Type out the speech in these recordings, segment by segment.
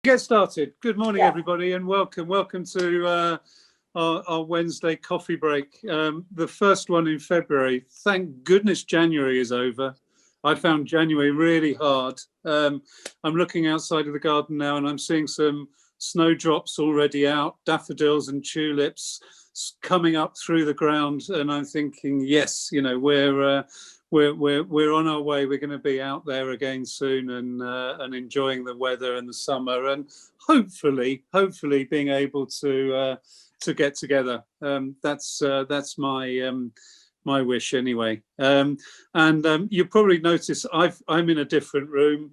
Get started. Good morning, everybody, and welcome to our Wednesday coffee break. The first one in February. Thank goodness January is over. I found January really hard. I'm looking outside of the garden now, and I'm seeing some snowdrops already out, daffodils and tulips coming up through the ground, and I'm thinking, yes, you know, we're on our way. We're going to be out there again soon, and enjoying the weather and the summer, and hopefully being able to get together. That's my wish anyway. You probably notice I'm in a different room.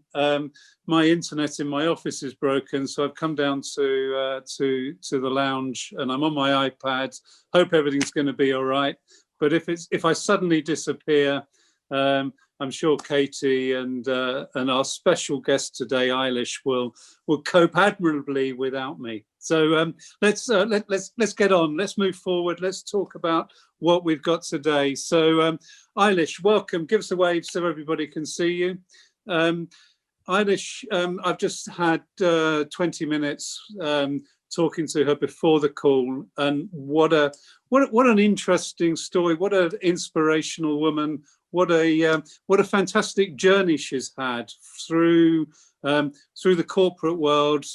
My internet in my office is broken, so I've come down to the lounge, and I'm on my iPad. Hope everything's going to be all right. But if I suddenly disappear, I'm sure Katie and our special guest today, Eilish, will cope admirably without me. So let's get on. Let's move forward. Let's talk about what we've got today. So Eilish, welcome. Give us a wave so everybody can see you. Eilish, I've just had 20 minutes talking to her before the call, and what an interesting story. What an inspirational woman. What a fantastic journey she's had through the corporate world,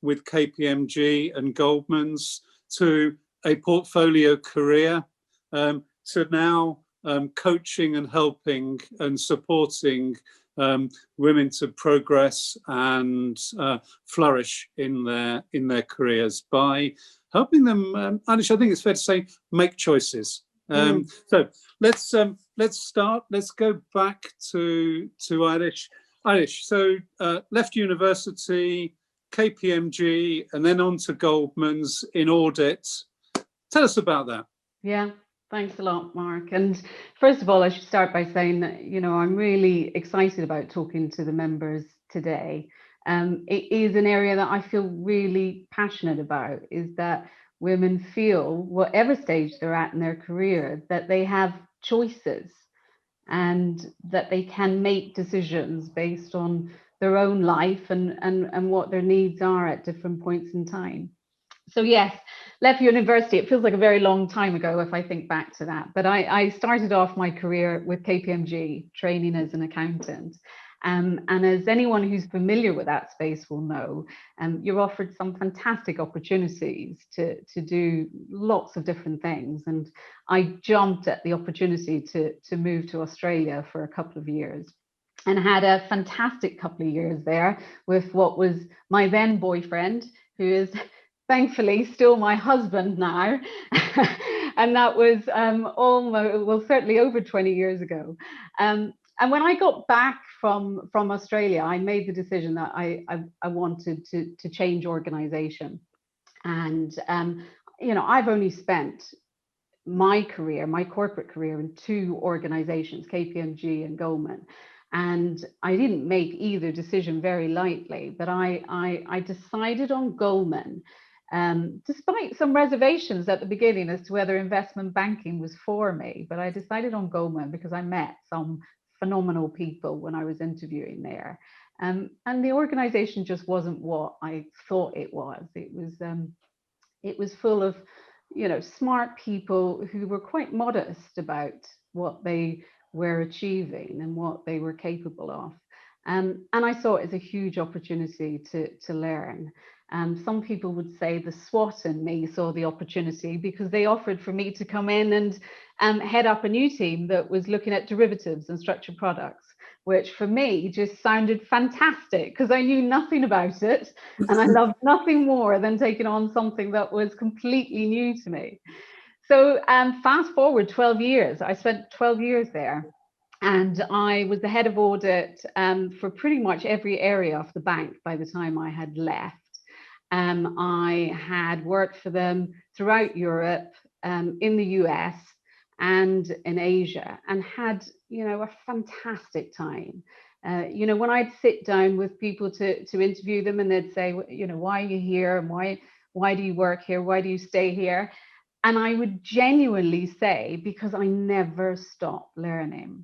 with KPMG and Goldman's, to a portfolio career, to now coaching and helping and supporting women to progress and flourish in their careers by helping them. Eilish, I think it's fair to say, make choices. So let's start. Let's go back to Eilish. Eilish, so left university, KPMG, and then on to Goldman's in audit. Tell us about that. Yeah, thanks a lot, Mark. And first of all, I should start by saying that, you know, I'm really excited about talking to the members today. It is an area that I feel really passionate about, is that women feel, whatever stage they're at in their career, that they have choices and that they can make decisions based on their own life and what their needs are at different points in time. So yes, left university. It feels like a very long time ago if I think back to that. But I started off my career with KPMG, training as an accountant. And as anyone who's familiar with that space will know, you're offered some fantastic opportunities to do lots of different things. And I jumped at the opportunity to move to Australia for a couple of years, and had a fantastic couple of years there with what was my then boyfriend, who is thankfully still my husband now. And that was certainly over 20 years ago. And when I got back from Australia, I made the decision that I wanted to change organization. And, you know, I've only spent my corporate career in two organizations, KPMG and Goldman. And I didn't make either decision very lightly, but I decided on Goldman, despite some reservations at the beginning as to whether investment banking was for me. But I decided on Goldman because I met some phenomenal people when I was interviewing there. And the organization just wasn't what I thought it was. It was full of, you know, smart people who were quite modest about what they were achieving and what they were capable of. And I saw it as a huge opportunity to learn. Some people would say the SWAT in me saw the opportunity because they offered for me to come in and head up a new team that was looking at derivatives and structured products, which for me just sounded fantastic because I knew nothing about it. And I loved nothing more than taking on something that was completely new to me. So fast forward 12 years, I spent 12 years there. And I was the head of audit for pretty much every area of the bank by the time I had left. I had worked for them throughout Europe, in the US and in Asia, and had, you know, a fantastic time. You know, when I'd sit down with people to interview them, and they'd say, you know, why are you here? And why do you work here? Why do you stay here? And I would genuinely say, because I never stop learning.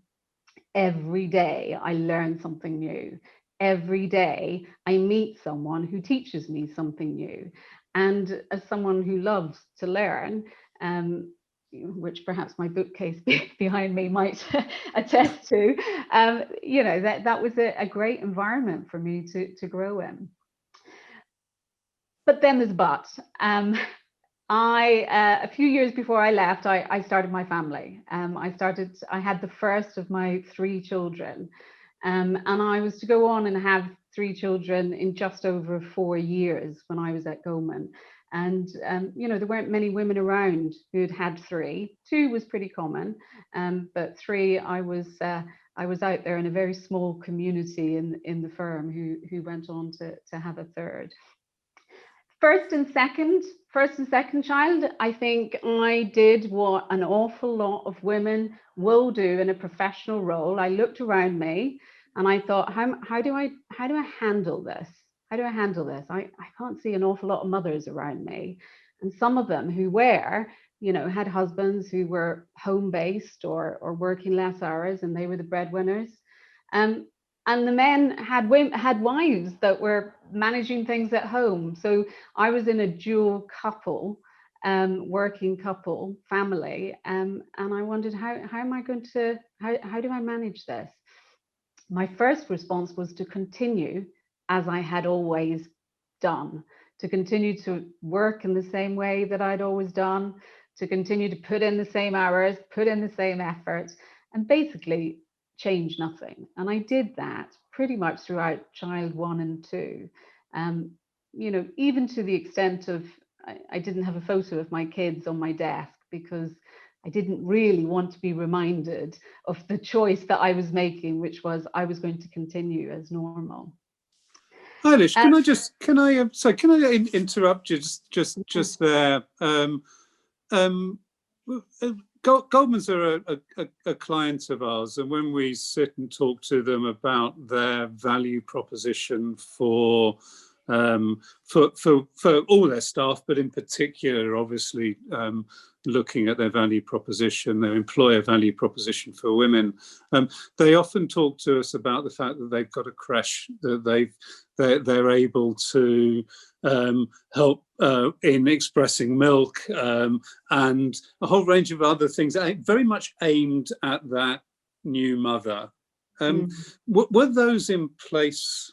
Every day I learn something new. every day I meet someone who teaches me something new. And as someone who loves to learn, which perhaps my bookcase behind me might attest to, that was a great environment for me to grow in. But then there's a but. A few years before I left, I started my family. I had the first of my 3 children, and I was to go on and have 3 children in just over 4 years when I was at Goldman. And there weren't many women around who'd had 3. 2 was pretty common, but 3, I was out there in a very small community in the firm who went on to have a 3rd. First and second child, I think I did what an awful lot of women will do in a professional role. I looked around me and I thought, how do I handle this? How do I handle this? I can't see an awful lot of mothers around me. And some of them who had husbands who were home-based or working less hours, and they were the breadwinners. And the men had wives that were managing things at home. So I was in a dual couple, working couple family, and I wondered how do I manage this? My first response was to continue as I had always done, to continue to work in the same way that I'd always done, to continue to put in the same hours, put in the same effort, and basically change nothing. And I did that pretty much throughout child 1 and 2. Even to the extent of I didn't have a photo of my kids on my desk because I didn't really want to be reminded of the choice that I was making, which was I was going to continue as normal. Eilish, can I interrupt you just there? Goldman's are a client of ours, and when we sit and talk to them about their value proposition for all their staff, but in particular, obviously, looking at their value proposition, their employer value proposition for women, they often talk to us about the fact that they've got a creche, that they're able to help in expressing milk, and a whole range of other things, very much aimed at that new mother. Were those in place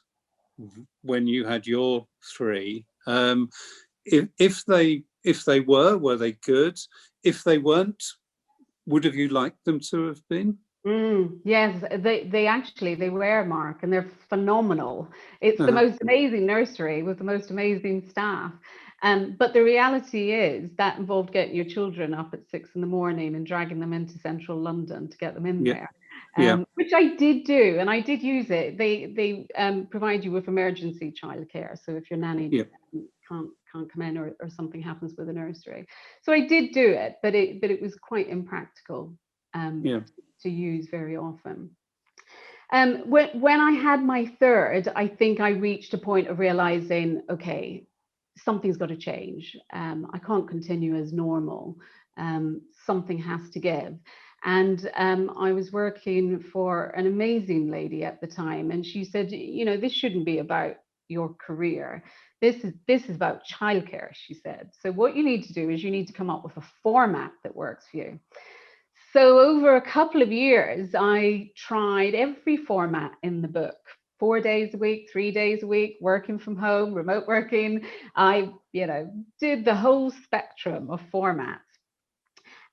when you had your 3? If they were they good? If they weren't, would have you liked them to have been? Yes, they were, Mark, and they're phenomenal. It's the most amazing nursery with the most amazing staff. But the reality is that involved getting your children up at 6 in the morning and dragging them into central London to get them in there. Which I did do, and I did use it. They provide you with emergency childcare, so if your nanny can't come in or something happens with the nursery. So I did do it, but it was quite impractical to use very often. When I had my 3rd, I think I reached a point of realizing, okay, something's got to change. I can't continue as normal. Something has to give. And I was working for an amazing lady at the time, and she said, this shouldn't be about your career. This is about childcare, she said. So what you need to do is you need to come up with a format that works for you. So over a couple of years, I tried every format in the book. 4 days a week, 3 days a week, working from home, remote working. I, did the whole spectrum of formats.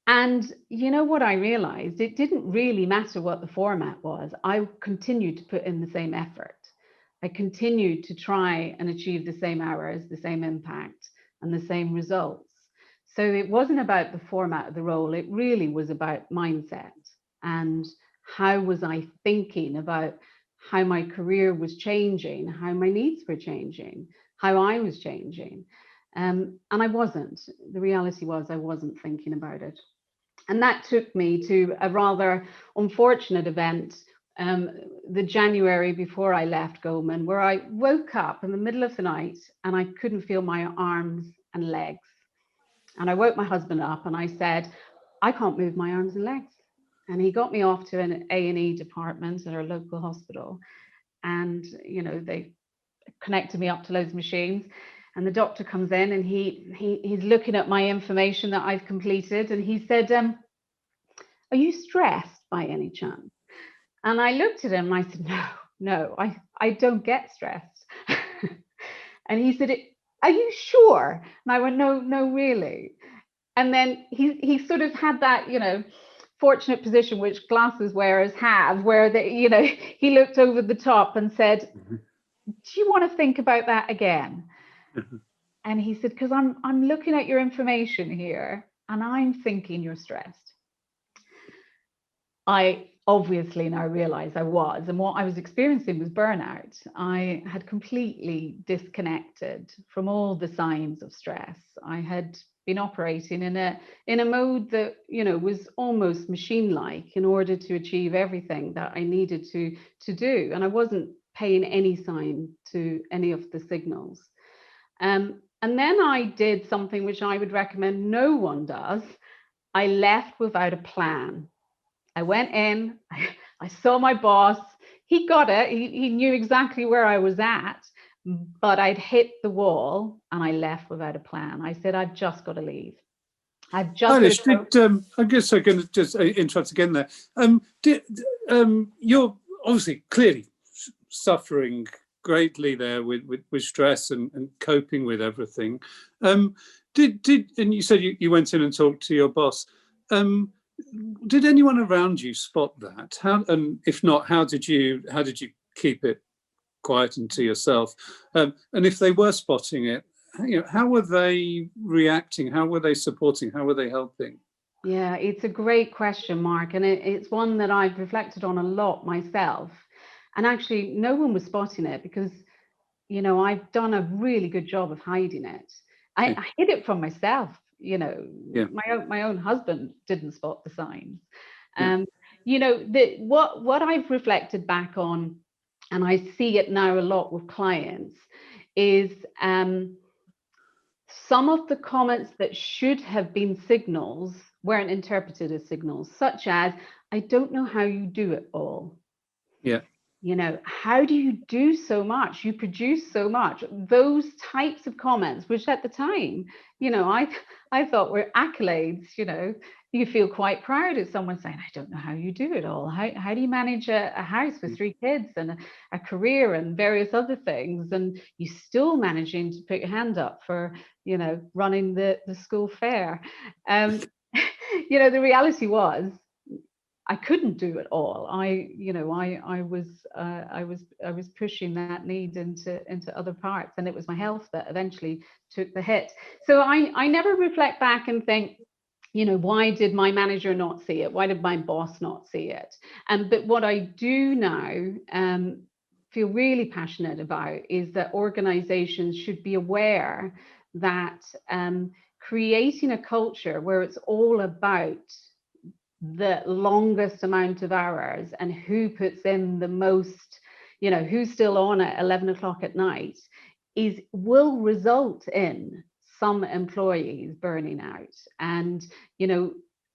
And what I realized? It didn't really matter what the format was. I continued to put in the same effort. I continued to try and achieve the same hours, the same impact, and the same results. So it wasn't about the format of the role. It really was about mindset and how was I thinking about how my career was changing, how my needs were changing, how I was changing. And I wasn't. The reality was I wasn't thinking about it. And that took me to a rather unfortunate event, the January before I left Goldman, where I woke up in the middle of the night and I couldn't feel my arms and legs. And I woke my husband up and I said, I can't move my arms and legs. And he got me off to an A&E department at our local hospital. and they connected me up to loads of machines, and the doctor comes in and he's looking at my information that I've completed, and he said, are you stressed by any chance? And I looked at him and I said, no, I don't get stressed. And he said, are you sure? And I went, no, really. And then he sort of had that, fortunate position which glasses wearers have, where he looked over the top and said, do you want to think about that again? And he said, because I'm looking at your information here and I'm thinking you're stressed. I obviously now realized I was, and what I was experiencing was burnout. I had completely disconnected from all the signs of stress. I had been operating in a mode that was almost machine-like in order to achieve everything that I needed to do, and I wasn't paying any sign to any of the signals. And then I did something which I would recommend no one does. I left without a plan. I went in, I saw my boss, he got it, he knew exactly where I was at, but I'd hit the wall and I left without a plan. I said, I've just got to leave. I've just Eilish, I guess I'm going to just interrupt again there. You're obviously clearly suffering greatly there with stress and coping with everything. And you said you went in and talked to your boss. Did anyone around you spot that? And if not, how did you keep it quiet and to yourself? And if they were spotting it, how were they reacting? How were they supporting? How were they helping? Yeah, it's a great question, Mark, and it's one that I've reflected on a lot myself. And actually, no one was spotting it because, I've done a really good job of hiding it. I hid it from myself. My own husband didn't spot the signs. What I've reflected back on, and I see it now a lot with clients, is some of the comments that should have been signals weren't interpreted as signals, such as, I don't know how you do it all. Yeah. How do you do so much? You produce so much. Those types of comments, which at the time, I thought were accolades. You feel quite proud of someone saying, I don't know how you do it all. How do you manage a house with 3 kids and a career and various other things? And you're still managing to put your hand up for, running the school fair. The reality was, I couldn't do it all. I was pushing that need into other parts, and it was my health that eventually took the hit. So I never reflect back and think, why did my manager not see it? Why did my boss not see it? But what I do now feel really passionate about is that organizations should be aware that creating a culture where it's all about the longest amount of hours and who puts in the most, who's still on at 11 o'clock at night, will result in some employees burning out. And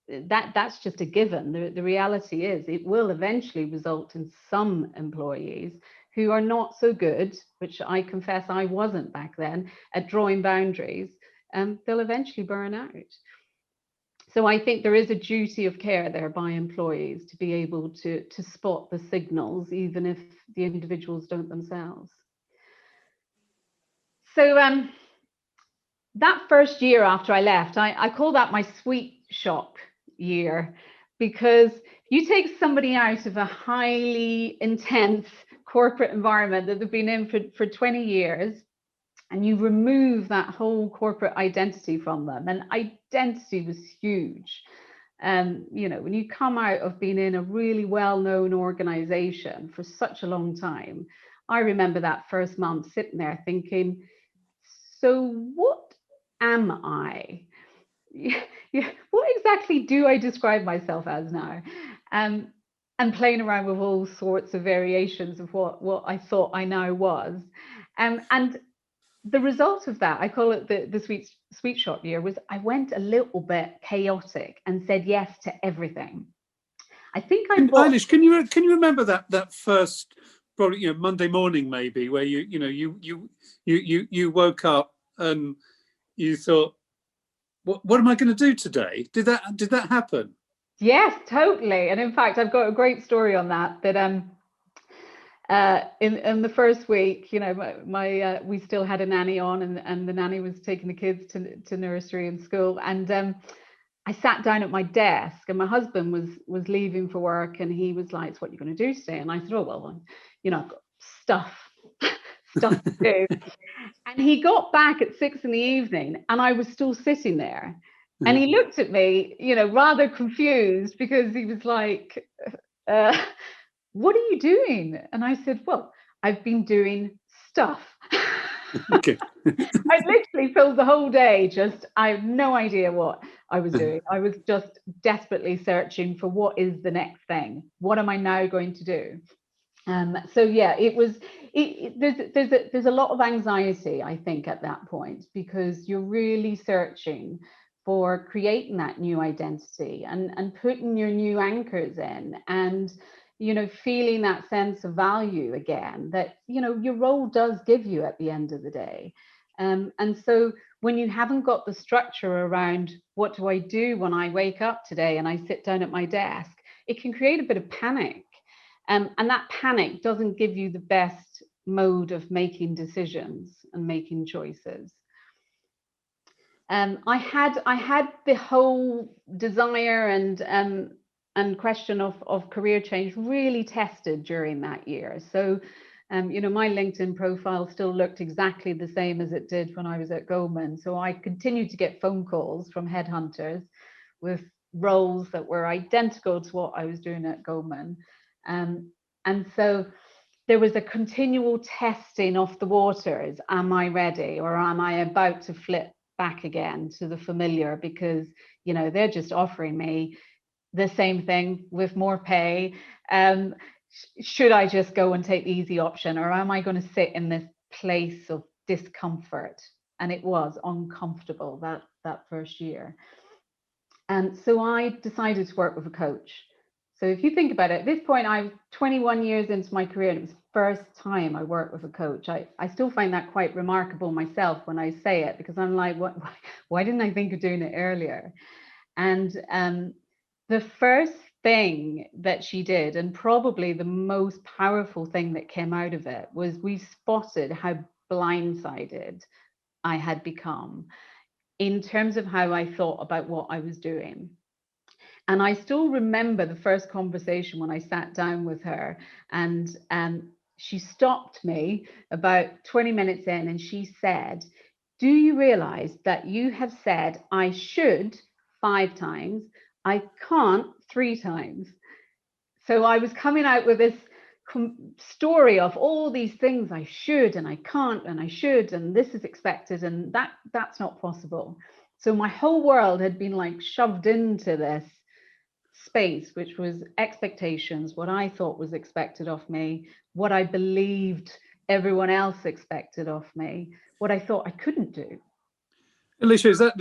that's just a given. The reality is it will eventually result in some employees who are not so good, which I confess I wasn't back then, at drawing boundaries, and they'll eventually burn out. So I think there is a duty of care there by employees to be able to spot the signals, even if the individuals don't themselves. So that first year after I left, I call that my sweet shop year, because you take somebody out of a highly intense corporate environment that they've been in for 20 years, and you remove that whole corporate identity from them. And identity was huge. When you come out of being in a really well-known organization for such a long time, I remember that first month sitting there thinking, so what am I? What exactly do I describe myself as now? And playing around with all sorts of variations of what I thought I now was. And the result of that, I call it the sweet shop year, was I went a little bit chaotic and said yes to everything. I think I bought... Eilish, can you remember that first probably, Monday morning maybe, where you woke up and you thought, what am I going to do today? Did that happen? Yes, totally. And in fact, I've got a great story on that. In the first week, we still had a nanny on, and the nanny was taking the kids to nursery and school, and I sat down at my desk, and my husband was leaving for work, and he was like, "So what are you going to do today?" And I said, "Oh well, I've got stuff to do." And he got back at 6 p.m, and I was still sitting there. And he looked at me, rather confused, because he was like, "What are you doing?" And I said, "Well, I've been doing stuff." Okay. I literally filled the whole day I have no idea what I was doing. I was just desperately searching for what is the next thing. What am I now going to do? So yeah, there's a lot of anxiety, I think, at that point, because you're really searching for creating that new identity and putting your new anchors in, and feeling that sense of value again that your role does give you at the end of the day. And so when you haven't got the structure around what do I do when I wake up today and I sit down at my desk, it can create a bit of panic. And that panic doesn't give you the best mode of making decisions and making choices. I had the whole desire and question of career change really tested during that year. So, my LinkedIn profile still looked exactly the same as it did when I was at Goldman. So I continued to get phone calls from headhunters with roles that were identical to what I was doing at Goldman. And so there was a continual testing of the waters. Am I ready, or am I about to flip back again to the familiar? Because, they're just offering me the same thing with more pay. Should I just go and take the easy option, or am I going to sit in this place of discomfort? And it was uncomfortable that first year. And so I decided to work with a coach. So if you think about it, at this point, I'm 21 years into my career, and it was the first time I worked with a coach. I still find that quite remarkable myself when I say it, because I'm like, why didn't I think of doing it earlier? And the first thing that she did, and probably the most powerful thing that came out of it, was we spotted how blindsided I had become in terms of how I thought about what I was doing. And I still remember the first conversation when I sat down with her, and she stopped me about 20 minutes in, and she said, "Do you realize that you have said I should 5 times, I can't 3 times?" So I was coming out with this story of all these things I should and I can't and I should, and this is expected, and that's not possible. So my whole world had been like shoved into this space, which was expectations, what I thought was expected of me, what I believed everyone else expected of me, what I thought I couldn't do. Alicia, is that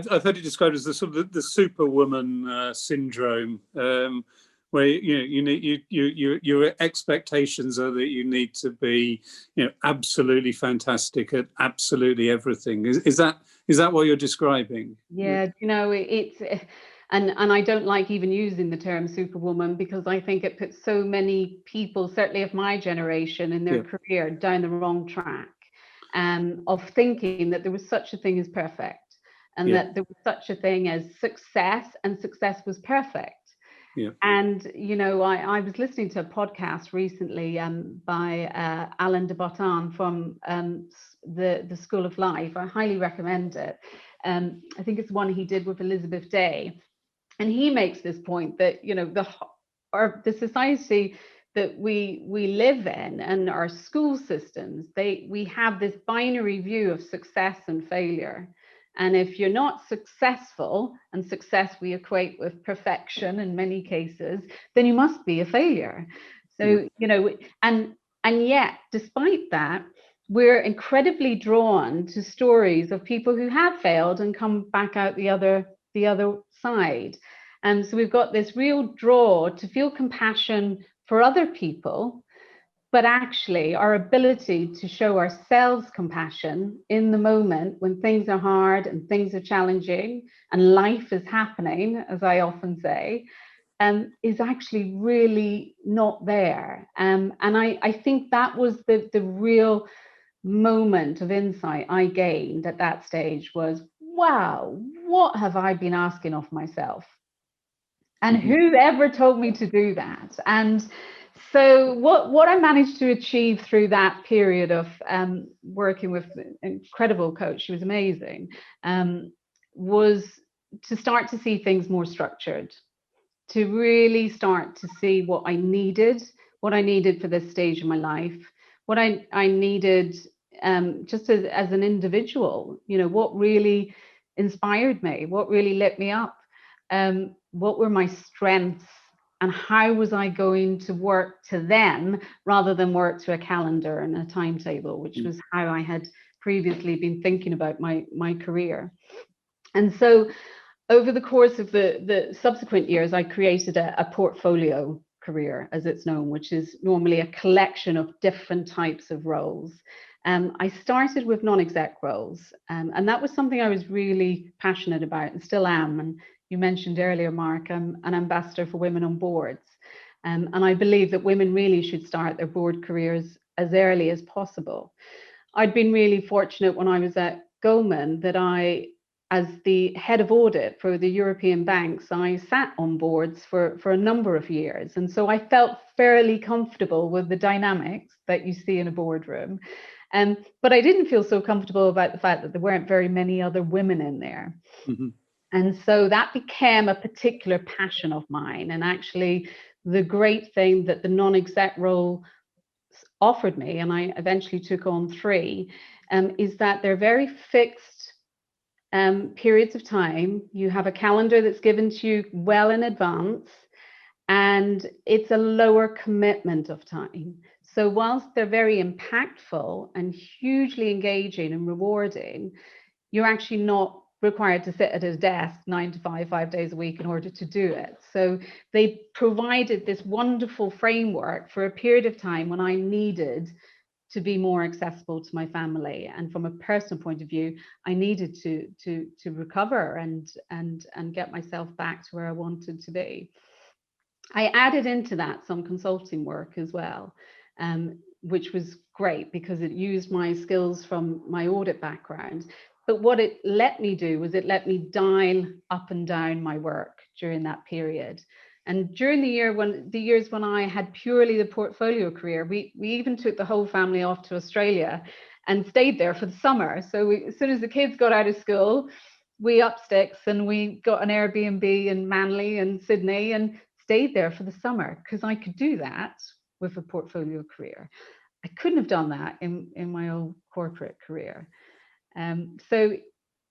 I've heard it described as the sort of the superwoman syndrome, where your expectations are that you need to be absolutely fantastic at absolutely everything. Is that what you're describing? Yeah, it's and I don't like even using the term superwoman, because I think it puts so many people, certainly of my generation, in their career down the wrong track, of thinking that there was such a thing as perfect, and that there was such a thing as success, and success was perfect. Yeah. And I was listening to a podcast recently by Alain de Botton from the School of Life. I highly recommend it. I think it's one he did with Elizabeth Day, and he makes this point that the society that we live in, and our school systems, we have this binary view of success and failure. And if you're not successful, and success we equate with perfection in many cases, then you must be a failure. So and yet, despite that, we're incredibly drawn to stories of people who have failed and come back out the other side. And so we've got this real draw to feel compassion for other people, but actually our ability to show ourselves compassion in the moment when things are hard and things are challenging and life is happening, as I often say, is actually really not there. And I think that was the real moment of insight I gained at that stage was, wow, what have I been asking of myself? And who ever told me to do that? And so what I managed to achieve through that period of working with an incredible coach, she was amazing, was to start to see things more structured, to really start to see what I needed for this stage of my life, what I needed just as an individual, you know, what really inspired me, what really lit me up, what were my strengths, and how was I going to work to them rather than work to a calendar and a timetable, which was how I had previously been thinking about my career. And so over the course of the subsequent years, I created a portfolio career, as it's known, which is normally a collection of different types of roles. I started with non-exec roles, and that was something I was really passionate about and still am. And you mentioned earlier, Mark, I'm an ambassador for women on boards. And I believe that women really should start their board careers as early as possible. I'd been really fortunate when I was at Goldman that as the head of audit for the European banks, I sat on boards for a number of years. And so I felt fairly comfortable with the dynamics that you see in a boardroom. But I didn't feel so comfortable about the fact that there weren't very many other women in there. And so that became a particular passion of mine. And actually, the great thing that the non-exec role offered me, and I eventually took on 3, is that they're very fixed periods of time. You have a calendar that's given to you well in advance, and it's a lower commitment of time. So whilst they're very impactful and hugely engaging and rewarding, you're actually not required to sit at a desk 9 to 5, 5 days a week in order to do it. So they provided this wonderful framework for a period of time when I needed to be more accessible to my family, and from a personal point of view, I needed to recover and get myself back to where I wanted to be. I added into that some consulting work as well, which was great because it used my skills from my audit background. But what it let me do was it let me dial up and down my work during that period. And during the years when I had purely the portfolio career, we even took the whole family off to Australia and stayed there for the summer. So as soon as the kids got out of school, we up sticks and we got an Airbnb in Manly and Sydney and stayed there for the summer, because I could do that with a portfolio career. I couldn't have done that in my old corporate career. So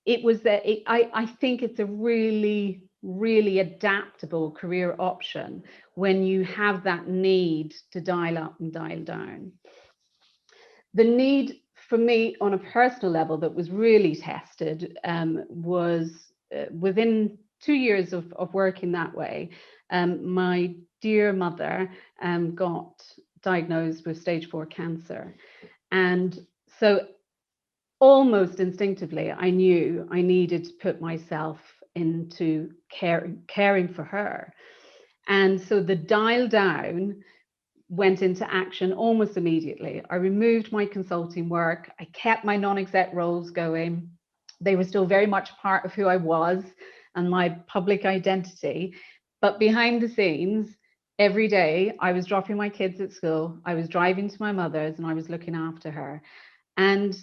it was that I think it's a really, really adaptable career option when you have that need to dial up and dial down. The need for me on a personal level that was really tested was within 2 years of working that way. My dear mother got diagnosed with stage 4 cancer. And so almost instinctively, I knew I needed to put myself into caring for her. And so the dial down went into action almost immediately. I removed my consulting work. I kept my non-exec roles going. They were still very much part of who I was and my public identity. But behind the scenes, every day I was dropping my kids at school, I was driving to my mother's, and I was looking after her. And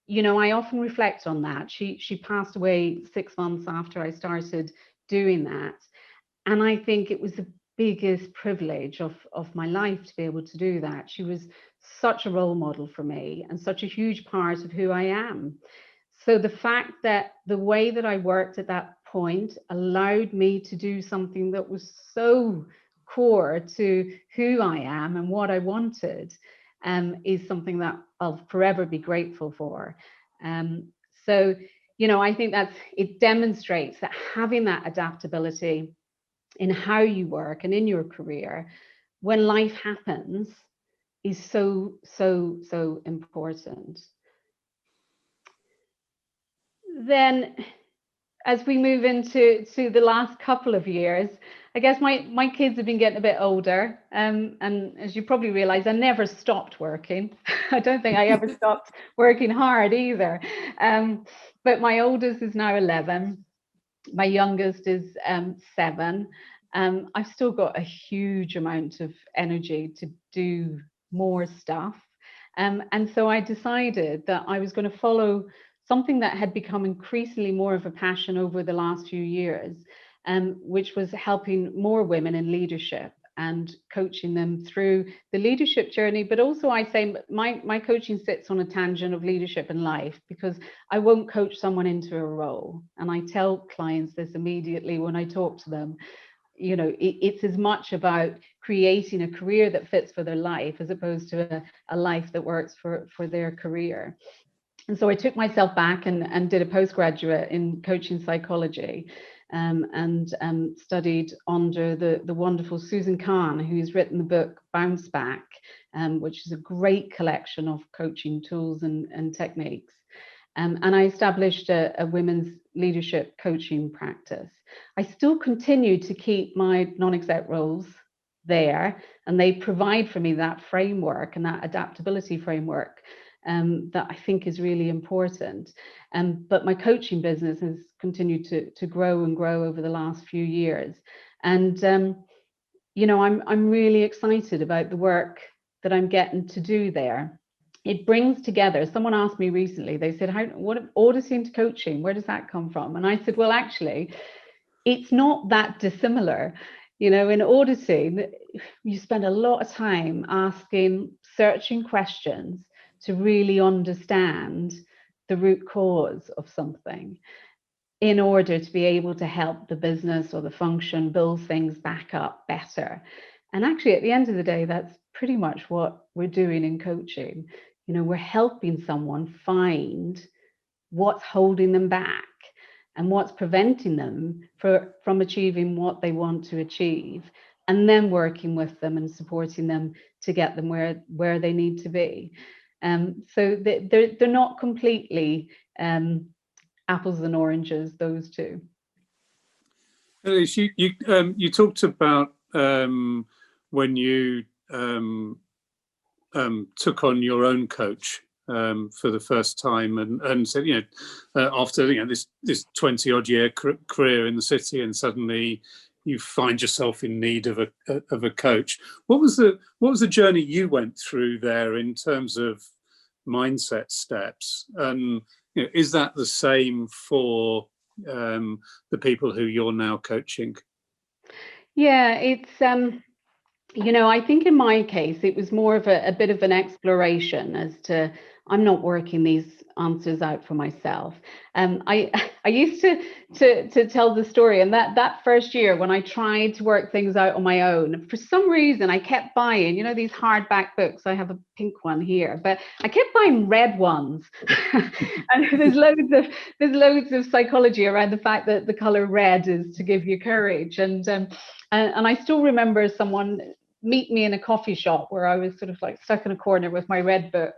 you know, I often reflect on that. She passed away 6 months after I started doing that. And I think it was the biggest privilege of my life to be able to do that. She was such a role model for me and such a huge part of who I am. So the fact that the way that I worked at that point allowed me to do something that was so core to who I am and what I wanted is something that I'll forever be grateful for. So, you know, I think it demonstrates that having that adaptability in how you work and in your career, when life happens, is so, so, so important. Then as we move into the last couple of years, I guess my kids have been getting a bit older, and as you probably realize, I never stopped working. I don't think I ever stopped working hard either. But my oldest is now 11. My youngest is 7. I've still got a huge amount of energy to do more stuff. And so I decided that I was going to follow something that had become increasingly more of a passion over the last few years, which was helping more women in leadership and coaching them through the leadership journey. But also I say my coaching sits on a tangent of leadership and life, because I won't coach someone into a role. And I tell clients this immediately when I talk to them. You know, it's as much about creating a career that fits for their life as opposed to a life that works for their career. And so I took myself back and did a postgraduate in coaching psychology, and studied under the wonderful Susan Kahn, who's written the book Bounce Back, which is a great collection of coaching tools and techniques. And I established a women's leadership coaching practice. I still continue to keep my non-exec roles there, and they provide for me that framework and that adaptability framework that I think is really important. But my coaching business has continued to grow and grow over the last few years. And, you know, I'm really excited about the work that I'm getting to do there. It brings together, someone asked me recently, they said, what auditing to coaching, where does that come from? And I said, well, actually, it's not that dissimilar. You know, in auditing, you spend a lot of time asking, searching questions to really understand the root cause of something in order to be able to help the business or the function build things back up better. And actually, at the end of the day, that's pretty much what we're doing in coaching. You know, we're helping someone find what's holding them back and what's preventing them from achieving what they want to achieve, and then working with them and supporting them to get them where they need to be. So they're not completely apples and oranges, those two. Eilish, you talked about when you took on your own coach for the first time, and said, you know, after, you know, this 20-odd year career in the city, and suddenly you find yourself in need of a coach. What was the journey you went through there in terms of mindset steps? And, you know, is that the same for the people who you're now coaching? Yeah, it's you know, I think in my case, it was more of a bit of an exploration as to, I'm not working these answers out for myself. I used to tell the story, and that first year when I tried to work things out on my own, for some reason I kept buying, you know, these hardback books. I have a pink one here, but I kept buying red ones. And there's loads of psychology around the fact that the color red is to give you courage. And I still remember someone meet me in a coffee shop where I was sort of like stuck in a corner with my red book,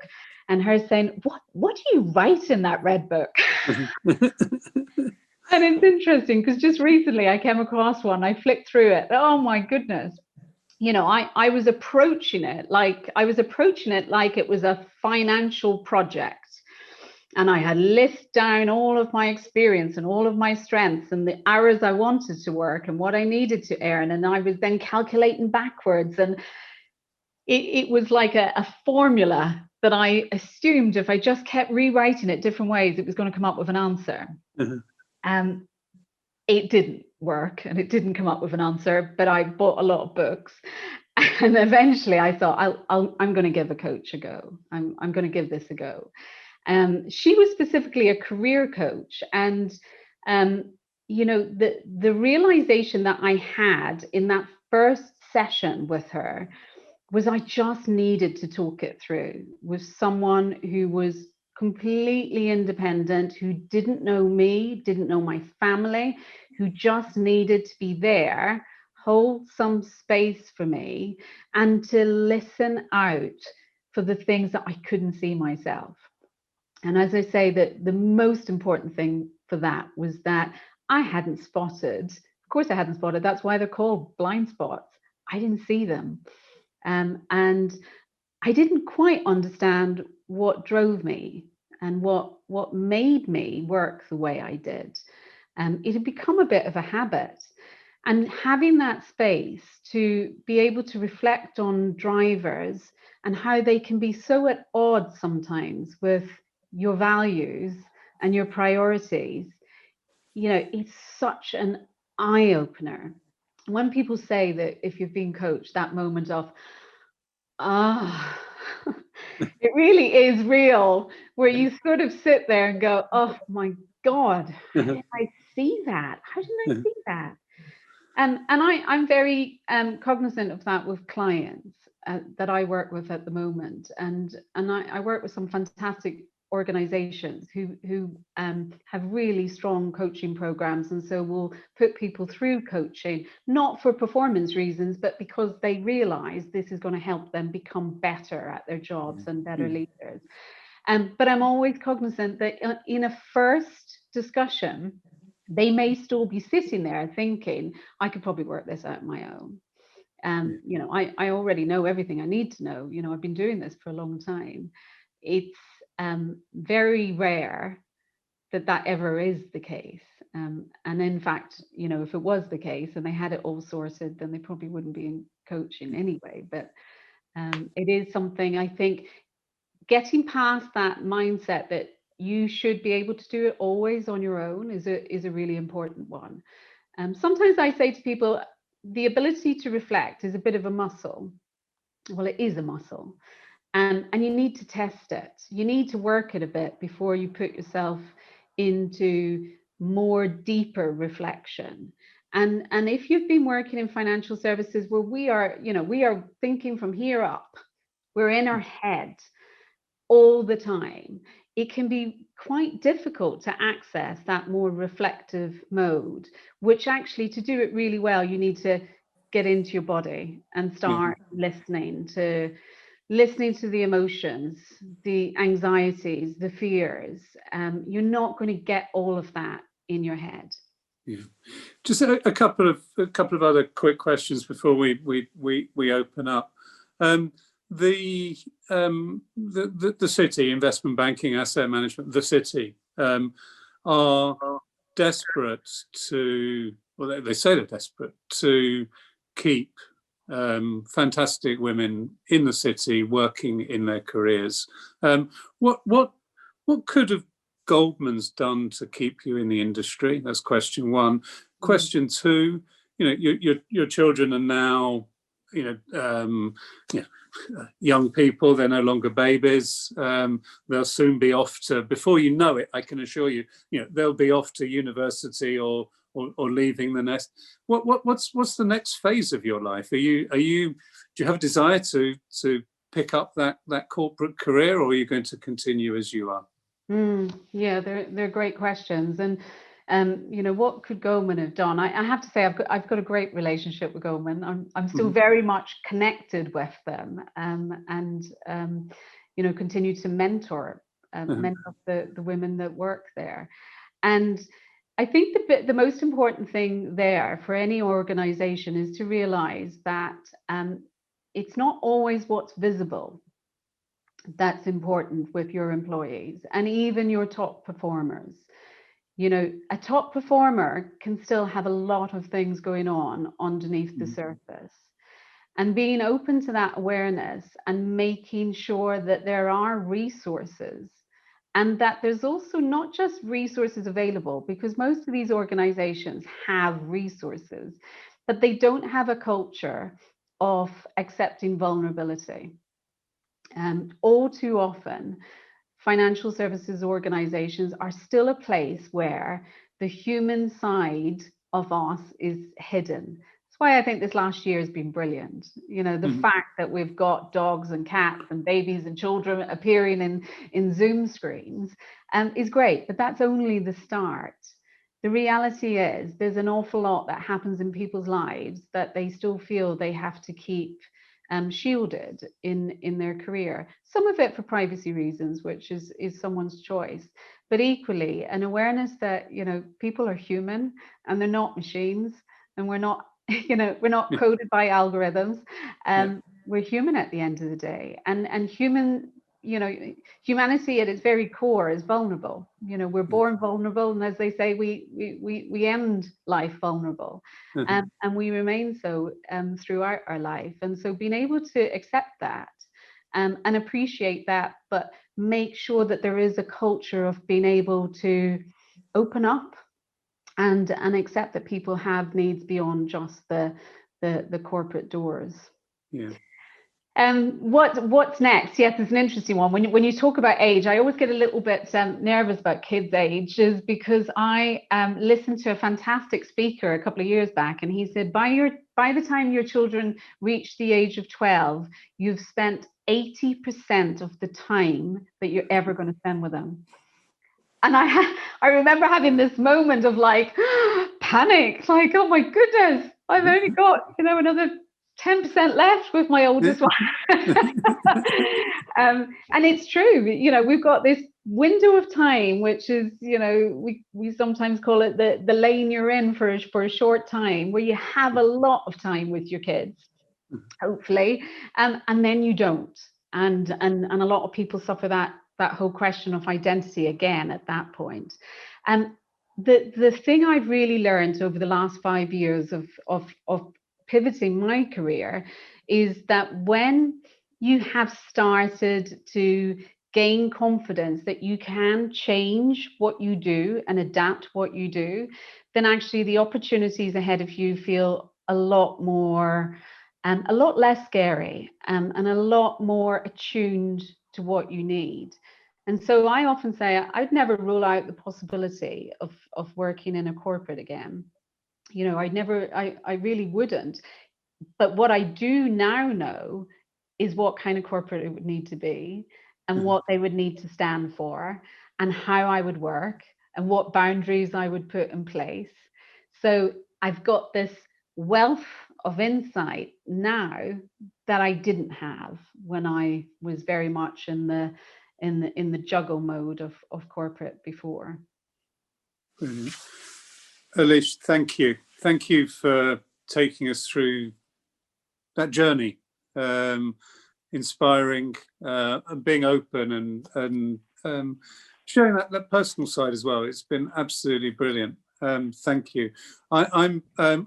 and her saying, what do you write in that red book? And it's interesting because just recently I came across one, I flicked through it. Oh my goodness. You know, I was approaching it like it was a financial project. And I had listed down all of my experience and all of my strengths and the hours I wanted to work and what I needed to earn. And I was then calculating backwards. And it was like a formula that I assumed if I just kept rewriting it different ways, it was going to come up with an answer. Mm-hmm. It didn't work, and it didn't come up with an answer, but I bought a lot of books. And eventually I thought, I'm going to give a coach a go. I'm going to give this a go. She was specifically a career coach, and you know, the realization that I had in that first session with her was I just needed to talk it through with someone who was completely independent, who didn't know me, didn't know my family, who just needed to be there hold some space for me and to listen out for the things that I couldn't see myself. And as I say, that the most important thing for that was that I hadn't spotted, of course I hadn't spotted, that's why they're called blind spots. I didn't see them. And I didn't quite understand what drove me and what made me work the way I did. It had become a bit of a habit. And having that space to be able to reflect on drivers and how they can be so at odds sometimes with your values and your priorities, it's such an eye opener. When people say that if you've been coached, that moment of, it really is real, where you sort of sit there and go, oh my God, how did I see that? How did I see that? And I'm very cognizant of that with clients that I work with at the moment. And I work with some fantastic organizations who have really strong coaching programs, and so will put people through coaching, not for performance reasons, but because they realize this is going to help them become better at their jobs and better leaders. But I'm always cognizant that in a first discussion, they may still be sitting there thinking, I could probably work this out on my own. I already know everything I need to know. I've been doing this for a long time. It's very rare that ever is the case. And in fact, if it was the case and they had it all sorted, then they probably wouldn't be in coaching anyway. But it is something, I think, getting past that mindset that you should be able to do it always on your own is a really important one. Sometimes I say to people, the ability to reflect is a bit of a muscle. Well, it is a muscle. And you need to test it. You need to work it a bit before you put yourself into more deeper reflection. And if you've been working in financial services where we are thinking from here up, we're in our head all the time, it can be quite difficult to access that more reflective mode, which actually, to do it really well, you need to get into your body and start listening to the emotions, the anxieties, the fears. You're not going to get all of that in your head. Yeah, just a couple of other quick questions before we open up. The city, investment banking, asset management, the city are desperate to, well, they say they're desperate to keep fantastic women in the city working in their careers. What could have Goldman's done to keep you in the industry? That's question one. Question two, your children are now, young people. They're no longer babies. They'll soon be off to, before you know it, I can assure you, they'll be off to university or leaving the nest. What's the next phase of your life? Do you have a desire to pick up that corporate career, or are you going to continue as you are? Yeah, they're great questions. And what could Goldman have done? I have to say I've got a great relationship with Goldman. I'm still very much connected with them, and continue to mentor the women that work there. And I think the most important thing there for any organization is to realize that it's not always what's visible that's important with your employees and even your top performers. A top performer can still have a lot of things going on underneath the surface. And being open to that awareness and making sure that there are resources, and that there's also not just resources available, because most of these organizations have resources, but they don't have a culture of accepting vulnerability. And all too often, financial services organizations are still a place where the human side of us is hidden. That's why I think this last year has been brilliant. The fact that we've got dogs and cats and babies and children appearing in Zoom screens is great, but that's only the start. the reality is there's an awful lot that happens in people's lives that they still feel they have to keep shielded in their career. Some of it for privacy reasons, which is someone's choice, but equally an awareness that, you know, people are human and they're not machines, and we're not, you know, we're not coded by algorithms. We're human at the end of the day, and human, you know, humanity at its very core is vulnerable. You know, we're born vulnerable, and as they say, we end life vulnerable, and we remain so throughout our life. And so being able to accept that and appreciate that, but make sure that there is a culture of being able to open up and accept that people have needs beyond just the corporate doors. Yeah. What's next? Yes, it's an interesting one. When you talk about age, I always get a little bit nervous about kids' ages, because I listened to a fantastic speaker a couple of years back, and he said by the time your children reach the age of 12, you've spent 80% of the time that you're ever going to spend with them. And I remember having this moment of like panic, like, oh my goodness, I've only got, you know, another 10% left with my oldest one. And it's true, you know, we've got this window of time, which is, you know, we sometimes call it the lane you're in for a short time, where you have a lot of time with your kids, hopefully, and then you don't. And a lot of people suffer that whole question of identity again at that point. And the thing I've really learned over the last 5 years of pivoting my career is that when you have started to gain confidence that you can change what you do and adapt what you do, then actually the opportunities ahead of you feel a lot more, a lot less scary, and a lot more attuned to what you need. And so I often say I'd never rule out the possibility of working in a corporate again. You know, I really wouldn't. But what I do now know is what kind of corporate it would need to be, and what they would need to stand for, and how I would work, and what boundaries I would put in place. So I've got this wealth of insight now that I didn't have when I was very much in the juggle mode of corporate before. Brilliant. Eilish, thank you. Thank you for taking us through that journey, inspiring, and being open, and showing that personal side as well. It's been absolutely brilliant. Thank you. I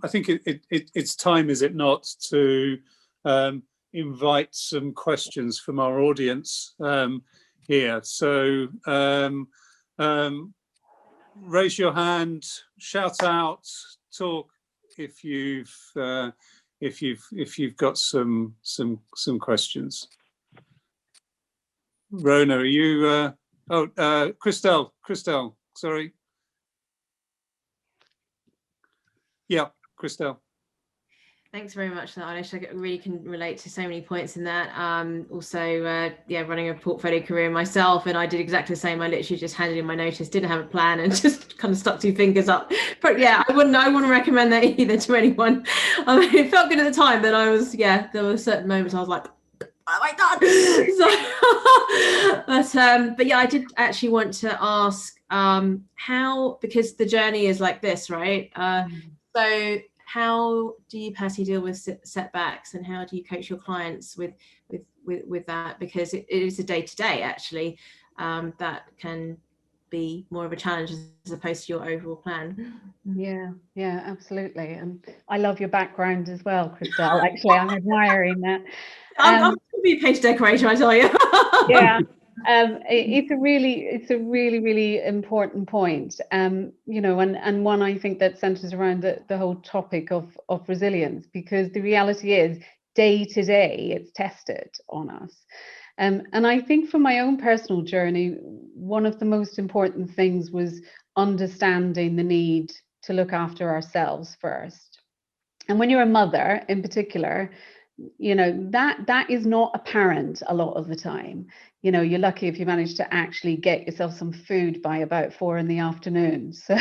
think it's time, is it not, to invite some questions from our audience here. So raise your hand, shout out, talk if you've got some questions. Rona, are you? Christelle, sorry. Yeah, Christelle. Thanks very much for that, Eilish. I really can relate to so many points in that. Also, running a portfolio career myself, and I did exactly the same. I literally just handed in my notice, didn't have a plan, and just kind of stuck two fingers up. But yeah, I wouldn't recommend that either to anyone. I mean, it felt good at the time, but there were certain moments I was like, what have I done? So, but yeah, I did actually want to ask how, because the journey is like this, right? So how do you personally deal with setbacks, and how do you coach your clients with that? Because it is a day-to-day actually that can be more of a challenge as opposed to your overall plan. Yeah, absolutely. And I love your background as well, Christelle. Actually, I'm admiring that. I'm going to be a painter decorator, I tell you. Yeah. It's a really important point, you know, and one I think that centers around the whole topic of resilience, because the reality is day to day it's tested on us. And I think for my own personal journey, one of the most important things was understanding the need to look after ourselves first. And when you're a mother in particular, you know, that is not apparent a lot of the time. You know, you're lucky if you manage to actually get yourself some food by about 4 p.m. So,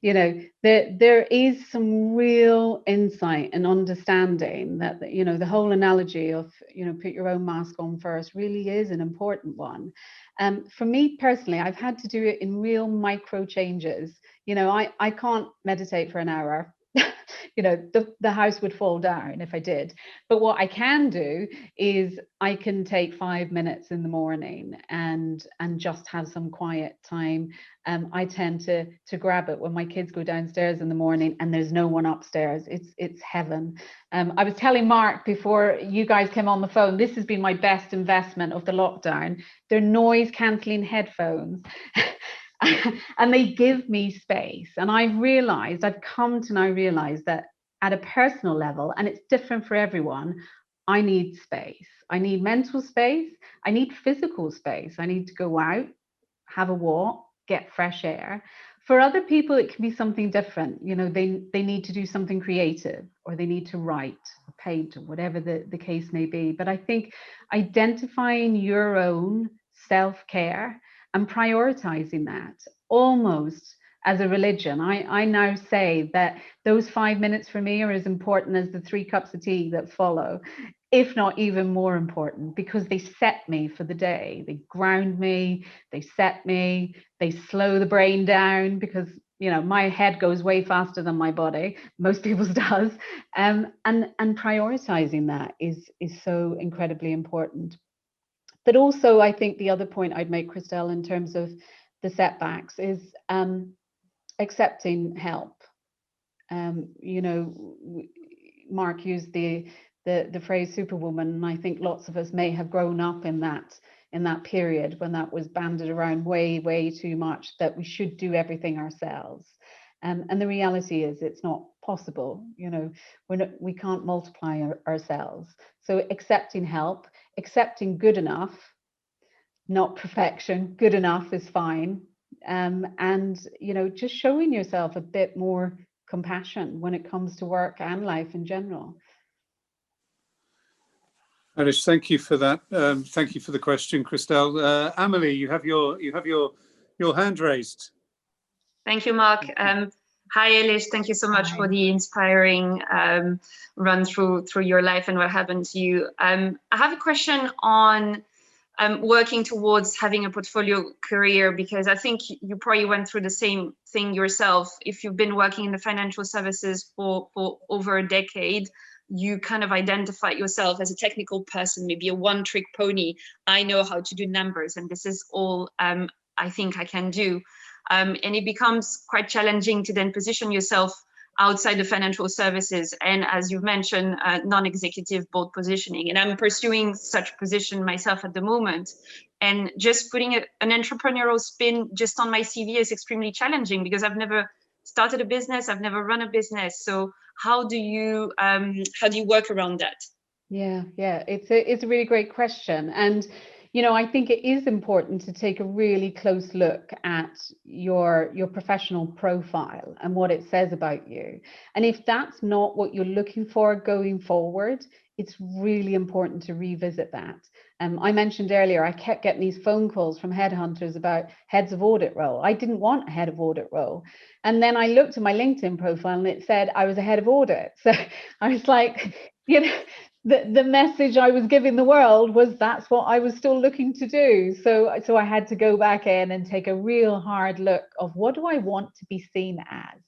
you know, there is some real insight and understanding that, you know, the whole analogy of, you know, put your own mask on first really is an important one. For me personally, I've had to do it in real micro changes. You know, I can't meditate for an hour. You know, the house would fall down if I did. But what I can do is I can take 5 minutes in the morning and just have some quiet time. I tend to grab it when my kids go downstairs in the morning and there's no one upstairs. It's heaven. I was telling Mark before you guys came on the phone, this has been my best investment of the lockdown. They're noise cancelling headphones. And they give me space. And I've come to now realize that at a personal level, and it's different for everyone, I need space. I need mental space. I need physical space. I need to go out, have a walk, get fresh air. For other people, it can be something different. You know, they need to do something creative, or they need to write or paint, or whatever the case may be. But I think identifying your own self-care and prioritizing that almost as a religion. I now say that those 5 minutes for me are as important as the 3 cups of tea that follow, if not even more important, because they set me for the day. They ground me, they set me, they slow the brain down, because, you know, my head goes way faster than my body, most people's does. And prioritizing that is so incredibly important. But also, I think the other point I'd make, Christelle, in terms of the setbacks is accepting help. You know, Mark used the phrase superwoman, and I think lots of us may have grown up in that period when that was banded around way too much, that we should do everything ourselves. And the reality is it's not possible. You know, we can't multiply ourselves. So accepting help, accepting good enough, not perfection, good enough is fine. And, you know, just showing yourself a bit more compassion when it comes to work and life in general. Eilish, thank you for that. Thank you for the question, Christelle. Amelie, you have your hand raised. Thank you, Mark. Hi, Eilish. Thank you so much for the inspiring run through your life and what happened to you. I have a question on working towards having a portfolio career, because I think you probably went through the same thing yourself. If you've been working in the financial services for over a decade, you kind of identify yourself as a technical person, maybe a one-trick pony. I know how to do numbers, and this is all I think I can do. And it becomes quite challenging to then position yourself outside the financial services, and as you've mentioned, non-executive board positioning. And I'm pursuing such position myself at the moment. And just putting an entrepreneurial spin just on my CV is extremely challenging, because I've never started a business, I've never run a business. So how do you work around that? Yeah, it's a really great question. And you know, I think it is important to take a really close look at your professional profile and what it says about you. And if that's not what you're looking for going forward, it's really important to revisit that. I mentioned earlier, I kept getting these phone calls from headhunters about heads of audit role. I didn't want a head of audit role. And then I looked at my LinkedIn profile and it said I was a head of audit. So I was like, you know, the message I was giving the world was that's what I was still looking to do. So I had to go back in and take a real hard look of what do I want to be seen as.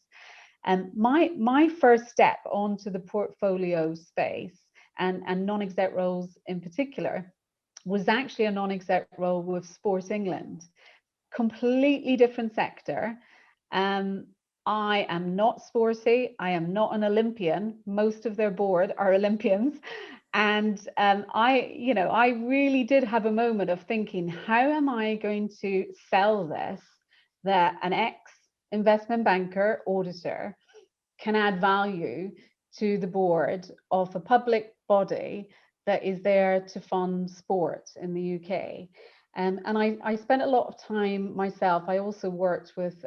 And my first step onto the portfolio space and non-exec roles in particular was actually a non-exec role with Sport England. Completely different sector. I am not sporty. I am not an Olympian. Most of their board are Olympians. And I really did have a moment of thinking, how am I going to sell this, that an ex-investment banker auditor can add value to the board of a public body that is there to fund sport in the UK. And I spent a lot of time myself. I also worked with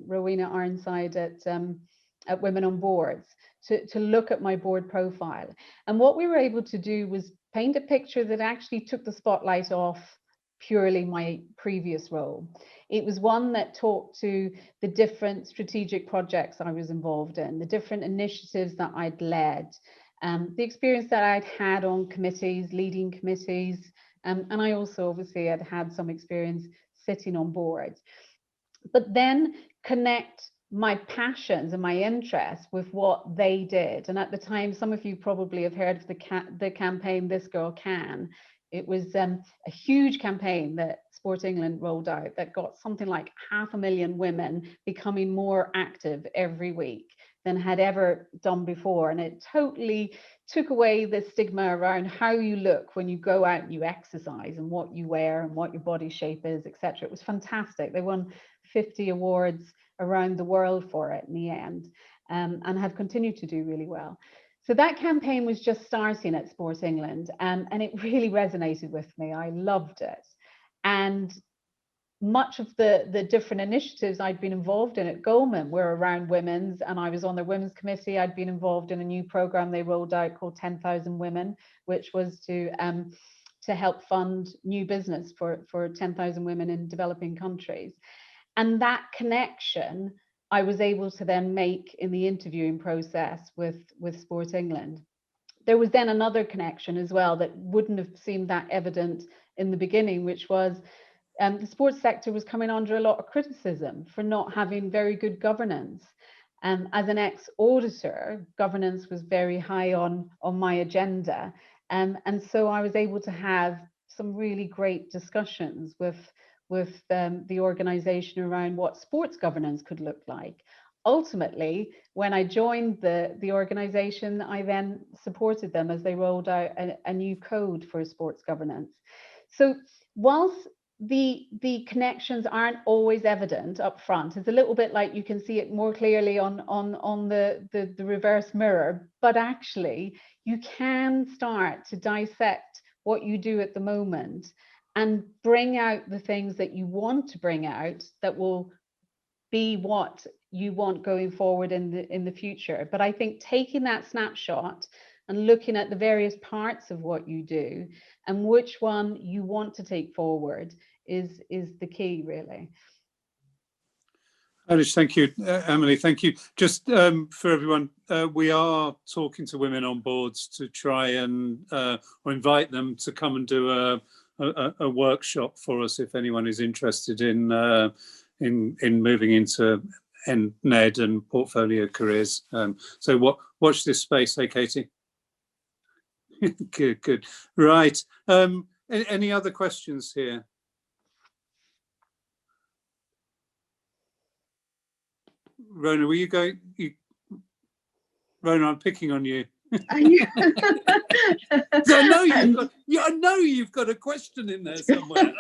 Rowena Ironside at Women on Boards to look at my board profile. And what we were able to do was paint a picture that actually took the spotlight off purely my previous role. It was one that talked to the different strategic projects I was involved in, the different initiatives that I'd led, the experience that I'd had on committees, leading committees, and I also obviously had had some experience sitting on boards. But then connect my passions and my interests with what they did. And at the time, some of you probably have heard of the campaign This Girl Can. It was a huge campaign that Sport England rolled out that got something like 500,000 women becoming more active every week than had ever done before. And it totally took away the stigma around how you look when you go out and you exercise, and what you wear and what your body shape is, etc. It was fantastic. They won 50 awards around the world for it in the end, and have continued to do really well. So that campaign was just starting at Sport England, and it really resonated with me. I loved it. And much of the different initiatives I'd been involved in at Goldman were around women's, and I was on their women's committee. I'd been involved in a new program they rolled out called 10,000 Women, which was to help fund new business for 10,000 women in developing countries. And that connection I was able to then make in the interviewing process with Sport England. There was then another connection as well that wouldn't have seemed that evident in the beginning, which was the sports sector was coming under a lot of criticism for not having very good governance. As an ex-auditor, governance was very high on my agenda. And so I was able to have some really great discussions with the organization around what sports governance could look like. Ultimately, when I joined the organization, I then supported them as they rolled out a new code for sports governance. So whilst the connections aren't always evident up front, it's a little bit like you can see it more clearly on the reverse mirror, but actually you can start to dissect what you do at the moment and bring out the things that you want to bring out that will be what you want going forward in the future. But I think taking that snapshot and looking at the various parts of what you do and which one you want to take forward is the key, really. Eilish, thank you. Emily, thank you. Just for everyone, we are talking to women on boards to try and or invite them to come and do a workshop for us if anyone is interested in moving into NED and portfolio careers. So watch this space, hey Katie. Good. Right. Any other questions here? Rona, were you going? Rona, I'm picking on you. I know you've got a question in there somewhere.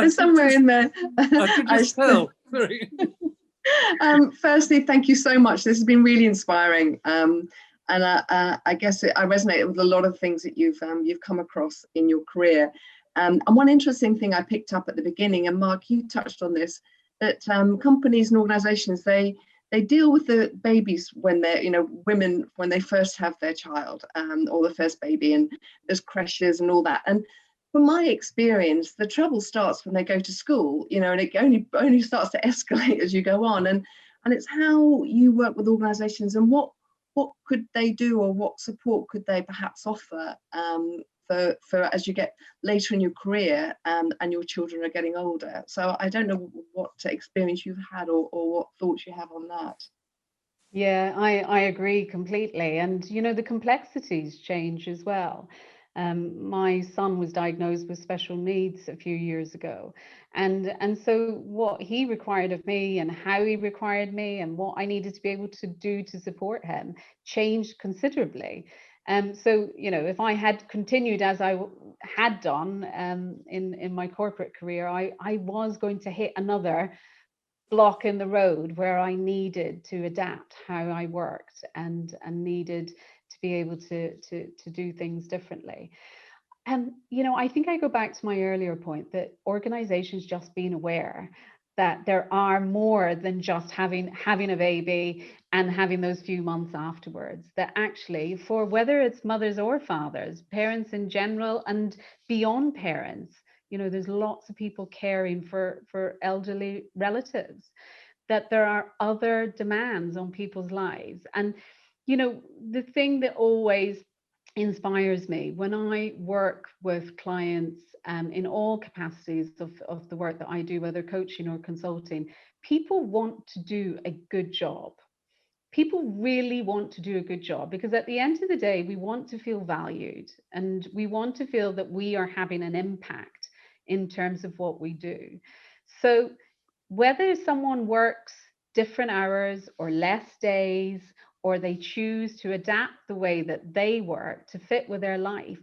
Somewhere in there. I could just tell. Firstly, thank you so much. This has been really inspiring, and I guess I resonate with a lot of things that you've come across in your career. And one interesting thing I picked up at the beginning, and Mark, you touched on this, that companies and organisations they deal with the babies when they're, women when they first have their child, or the first baby, and there's creches and all that. And from my experience, the trouble starts when they go to school, and it only starts to escalate as you go on. And it's how you work with organisations and what could they do, or what support could they perhaps offer for as you get later in your career and your children are getting older. So I don't know what experience you've had or what thoughts you have on that. Yeah, I agree completely. And, the complexities change as well. My son was diagnosed with special needs a few years ago. And so what he required of me and how he required me and what I needed to be able to do to support him changed considerably. So, if I had continued as I had done in my corporate career, I was going to hit another block in the road where I needed to adapt how I worked and needed to be able to do things differently. And, I think I go back to my earlier point that organizations just being aware. that there are more than just having a baby and having those few months afterwards. That actually, for whether it's mothers or fathers, parents in general and beyond parents, you know, there's lots of people caring for elderly relatives, that there are other demands on people's lives. And, you know, the thing that always inspires me when I work with clients in all capacities of the work that I do, whether coaching or consulting, people want to do a good job. People really want to do a good job, because at the end of the day, we want to feel valued and we want to feel that we are having an impact in terms of what we do. So whether someone works different hours or less days, or they choose to adapt the way that they work to fit with their life,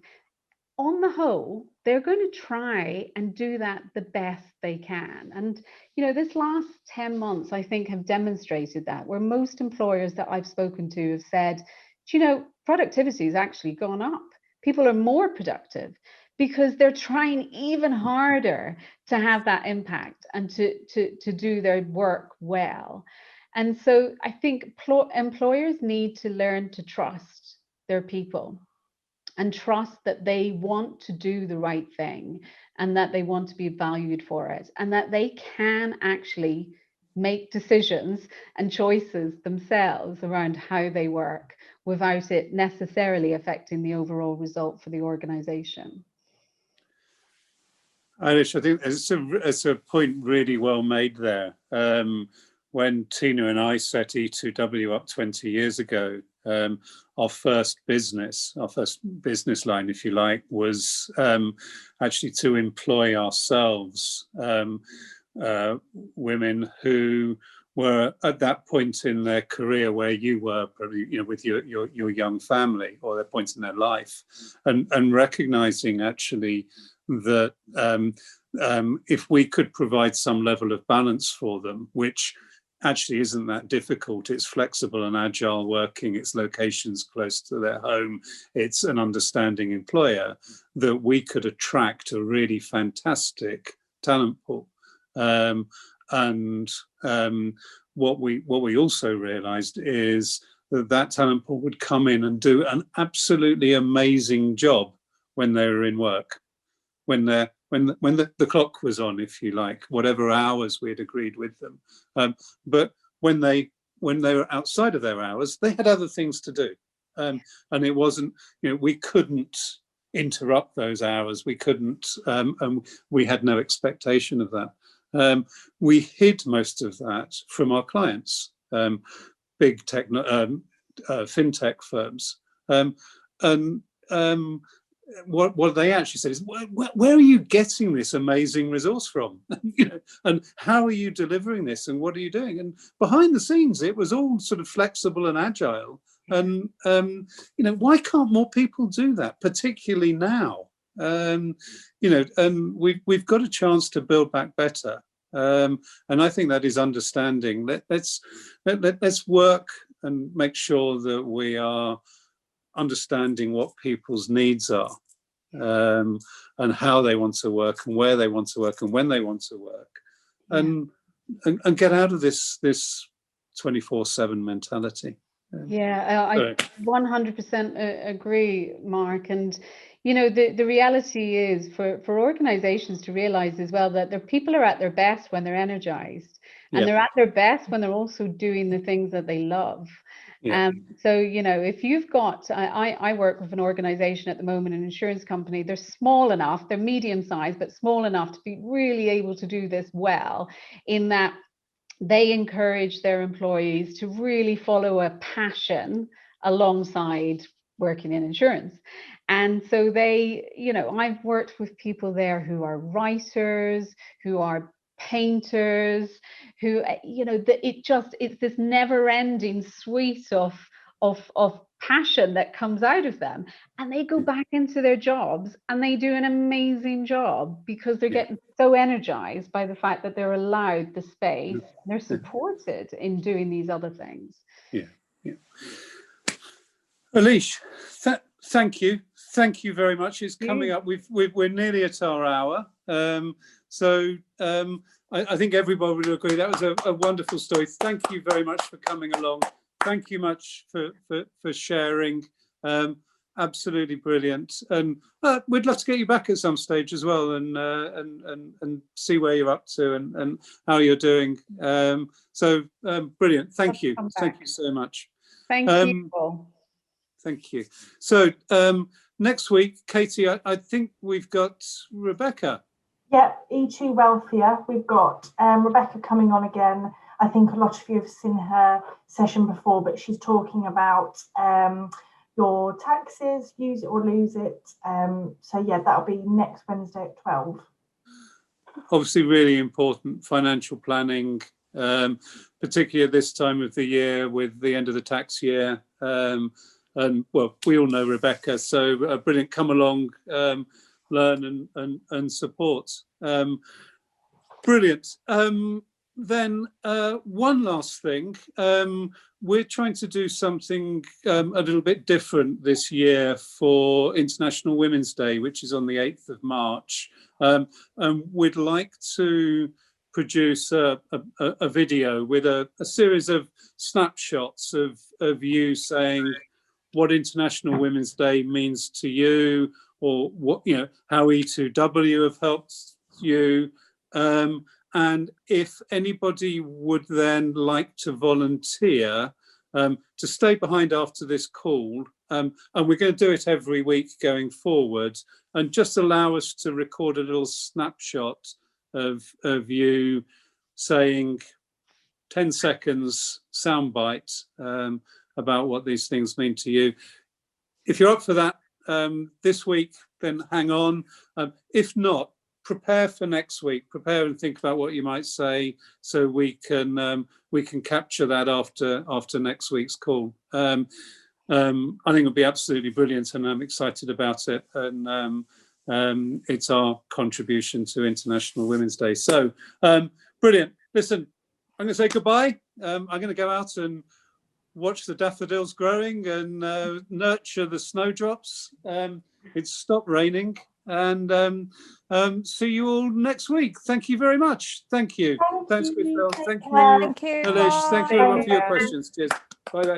on the whole, they're going to try and do that the best they can. And, you know, this last 10 months, I think, have demonstrated that, where most employers that I've spoken to have said, you know, productivity has actually gone up. People are more productive because they're trying even harder to have that impact and to do their work well. And so I think employers need to learn to trust their people and trust that they want to do the right thing and that they want to be valued for it, and that they can actually make decisions and choices themselves around how they work without it necessarily affecting the overall result for the organization. Eilish, I think it's a point really well made there. When Tina and I set E2W up 20 years ago, our first business line, if you like, was actually to employ ourselves women who were at that point in their career where you were probably, you know, with your young family, or their point in their life, and recognizing actually that if we could provide some level of balance for them, which actually isn't that difficult. It's flexible and agile working, it's locations close to their home, it's an understanding employer, that we could attract a really fantastic talent pool. What we also realized is that talent pool would come in and do an absolutely amazing job when they were in work, when the clock was on, if you like, whatever hours we had agreed with them. But when they were outside of their hours, they had other things to do. And it wasn't, you know, we couldn't interrupt those hours. We couldn't, we had no expectation of that. We hid most of that from our clients, big fintech firms. What they actually said is, where are you getting this amazing resource from? You know, and how are you delivering this, and what are you doing? And behind the scenes, it was all sort of flexible and agile. And you know, why can't more people do that, particularly now? You know, and we've got a chance to build back better. And I think that is understanding. Let's work and make sure that we are understanding what people's needs are, and how they want to work, and where they want to work, and when they want to work, and get out of this 24/7 mentality. Yeah, I 100% agree, Mark. And you know, the reality is for organizations to realize as well that their people are at their best when they're energized, and they're at their best when they're also doing the things that they love. So, you know, if you've got, I work with an organization at the moment, an insurance company. They're small enough, they're medium sized, but small enough to be really able to do this well, in that they encourage their employees to really follow a passion alongside working in insurance. And so they, you know, I've worked with people there who are writers, who are painters, who, you know, it's this never-ending suite of passion that comes out of them, and they go back into their jobs and they do an amazing job because they're getting so energized by the fact that they're allowed the space, they're supported in doing these other things. Eilish, thank you. thank you very much. It's coming up. We're nearly at our hour. I think everybody would agree that was a wonderful story. Thank you very much for coming along. Thank you much for sharing. Absolutely brilliant. And we'd love to get you back at some stage as well, and see where you're up to and how you're doing. Brilliant. Thank you. Thank you so much. Thank you all. Thank you. So next week, Katie, I think we've got Rebecca. Yeah, E2 Wealthier. We've got Rebecca coming on again. I think a lot of you have seen her session before, but she's talking about your taxes, use it or lose it. So yeah, that'll be next Wednesday at 12. Obviously really important financial planning, particularly at this time of the year with the end of the tax year. And well, we all know Rebecca, so brilliant. Come along, learn and support. Brilliant. Then one last thing, we're trying to do something a little bit different this year for International Women's Day, which is on the 8th of March. And we'd like to produce a video with a series of snapshots of you saying what International Women's Day means to you, or what, you know, how E2W have helped you. And if anybody would then like to volunteer to stay behind after this call, and we're going to do it every week going forward, and just allow us to record a little snapshot of you saying 10 seconds soundbite about what these things mean to you. If you're up for that this week, then hang on. If not, prepare for next week. Prepare and think about what you might say, so we can capture that after next week's call. I think it'll be absolutely brilliant, and I'm excited about it. And it's our contribution to International Women's Day. So brilliant. Listen, I'm going to say goodbye. I'm going to go out and watch the daffodils growing and nurture the snowdrops. It's stopped raining. And see you all next week. Thank you very much. Thank you. Thanks, Phil. Thank you. Thank you. Eilish. Thank you everyone for your questions. Cheers. Bye.